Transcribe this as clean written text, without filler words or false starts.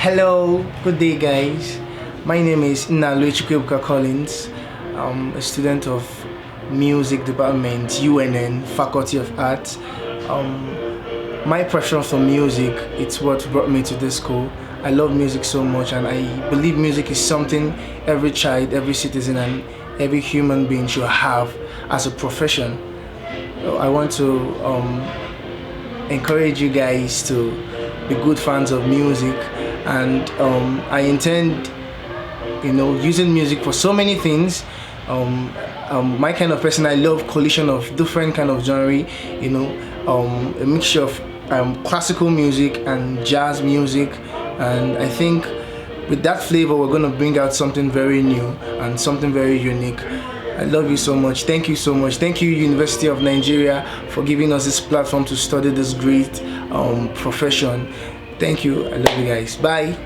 Hello, good day guys. My name is Nnalue Chukwuebuka Collins. I'm a student of Music Department, UNN, Faculty of Arts. My passion for music, it's what brought me to this school. I love music so much, and I believe music is something every child, every citizen, and every human being should have as a profession. I want to encourage you guys to be good fans of music, and I intend, using music for so many things. My kind of person, I love collision of different kind of genre, a mixture of classical music and jazz music, and I think with that flavor we're going to bring out something very new and something very unique. I love you so much. Thank you so much. Thank you, University of Nigeria, for giving us this platform to study this great profession. Thank you. I love you guys. Bye.